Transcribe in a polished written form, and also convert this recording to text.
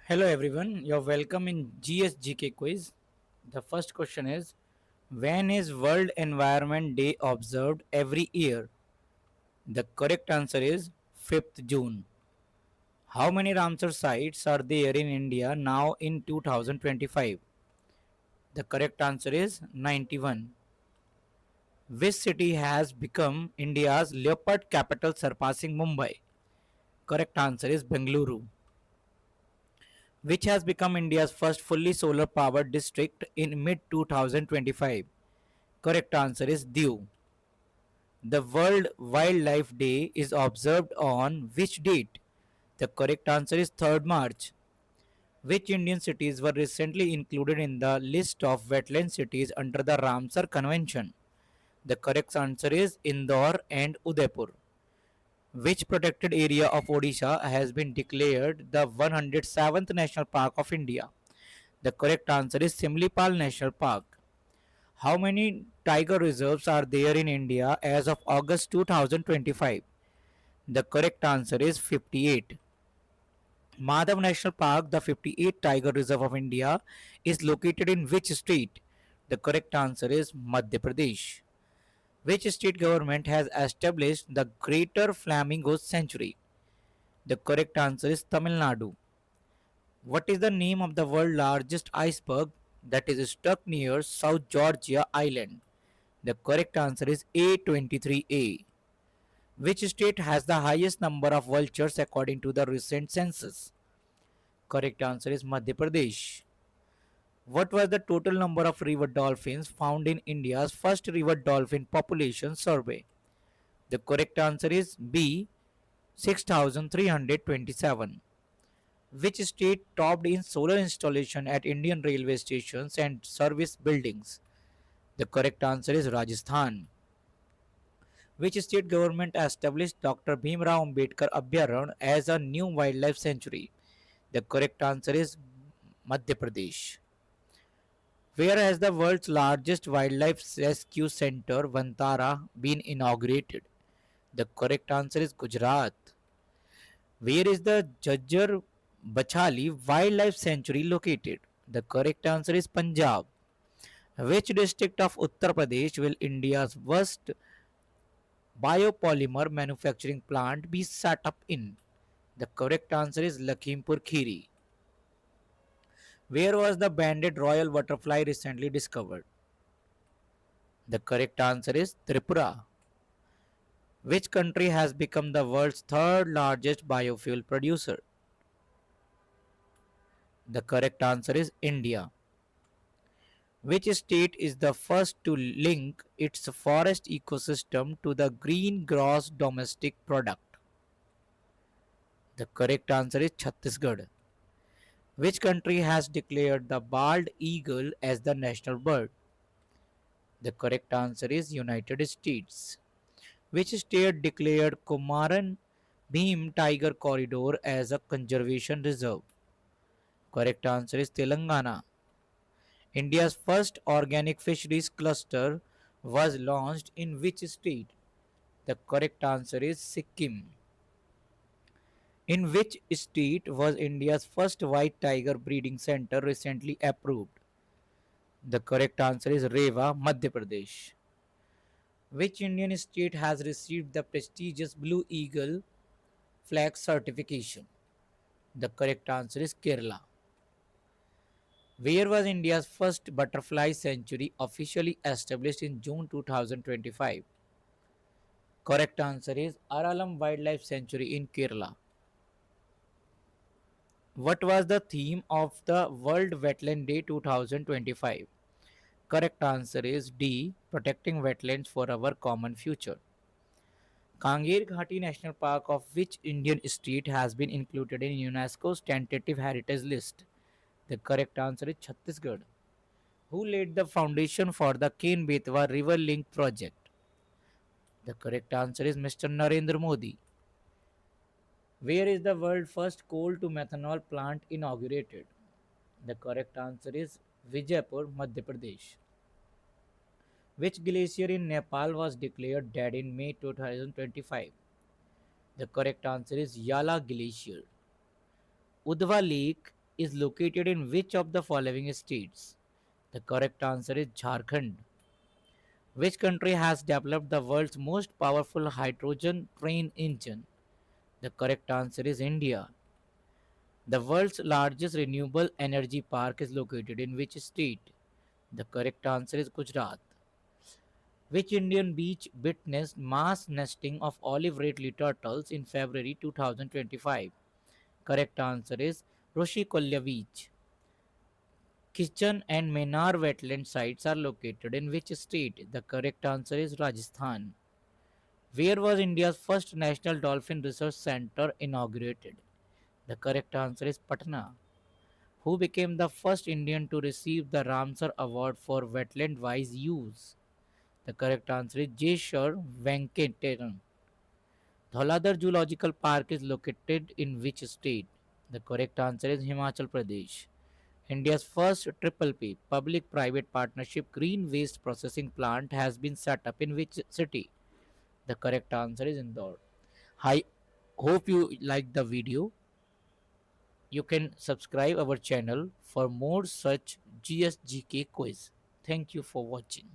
Hello everyone, you're welcome in GSGK quiz. The first question is, when is World Environment Day observed every year? The correct answer is 5th June. How many Ramsar sites are there in India now in 2025? The correct answer is 91. Which city has become India's leopard capital surpassing Mumbai? Correct answer is Bengaluru. Which has become India's first fully solar powered district in mid 2025? Correct answer is Diu. The World Wildlife Day is observed on which date? The correct answer is 3rd March. Which Indian cities were recently included in the list of wetland cities under the Ramsar Convention? The correct answer is Indore and Udaipur. Which protected area of Odisha has been declared the 107th National Park of India? The correct answer is Simlipal National Park. How many tiger reserves are there in India as of August 2025? The correct answer is 58. Madhav National Park, the 58th Tiger Reserve of India, is located in which state? The correct answer is Madhya Pradesh. Which state government has established the Greater Flamingo Sanctuary? The correct answer is Tamil Nadu. What is the name of the world's largest iceberg that is stuck near South Georgia Island? The correct answer is A23A. Which state has the highest number of vultures according to the recent census? Correct answer is Madhya Pradesh. What was the total number of river dolphins found in India's first river dolphin population survey? The correct answer is B 6327. Which state topped in solar installation at Indian railway stations and service buildings? The correct answer is Rajasthan. Which state government established Dr. Bhimrao Ambedkar Abhyaran as a new wildlife sanctuary? The correct answer is Madhya Pradesh. Where has the world's largest wildlife rescue center, Vantara, been inaugurated? The correct answer is Gujarat. Where is the Jajjar Bachali Wildlife Sanctuary located? The correct answer is Punjab. Which district of Uttar Pradesh will India's first biopolymer manufacturing plant be set up in? The correct answer is Lakhimpur Kheri. Where was the banded royal butterfly recently discovered? The correct answer is Tripura. Which country has become the world's third largest biofuel producer? The correct answer is India. Which state is the first to link its forest ecosystem to the green gross domestic product? The correct answer is Chhattisgarh. Which country has declared the bald eagle as the national bird? The correct answer is United States. Which state declared Kumaran Bhim Tiger Corridor as a conservation reserve? Correct answer is Telangana. India's first organic fisheries cluster was launched in which state? The correct answer is Sikkim. In which state was India's first white tiger breeding center recently approved? The correct answer is Rewa, Madhya Pradesh. Which Indian state has received the prestigious Blue Eagle flag certification? The correct answer is Kerala. Where was India's first butterfly sanctuary officially established in June 2025? Correct answer is Aralam Wildlife Sanctuary in Kerala. What was the theme of the World Wetland Day 2025? Correct answer is D. Protecting wetlands for our common future. Kangir Ghati National Park of which Indian state has been included in UNESCO's tentative heritage list? The correct answer is Chhattisgarh. Who laid the foundation for the Ken Betwa River Link project? The correct answer is Mr. Narendra Modi. Where is the world's first coal to methanol plant inaugurated? The correct answer is Vijaypur, Madhya Pradesh. Which glacier in Nepal was declared dead in May 2025? The correct answer is Yala Glacier. Udva Lake is located in which of the following states? The correct answer is Jharkhand. Which country has developed the world's most powerful hydrogen train engine? The correct answer is India. The world's largest renewable energy park is located in which state? The correct answer is Gujarat. Which Indian beach witnessed mass nesting of olive ridley turtles in February 2025? Correct answer is Roshikolia Beach. Kitchen and Menar wetland sites are located in which state? The correct answer is Rajasthan. Where was India's first National Dolphin Research Center inaugurated? The correct answer is Patna. Who became the first Indian to receive the Ramsar Award for wetland wise use? The correct answer is Jeshwar Venkateran. Dhauladhar Zoological Park is located in which state? The correct answer is Himachal Pradesh. India's first triple P public private partnership green waste processing plant has been set up in which city? The correct answer is Indore. I hope you liked the video. You can subscribe our channel for more such GSGK quiz. Thank you for watching.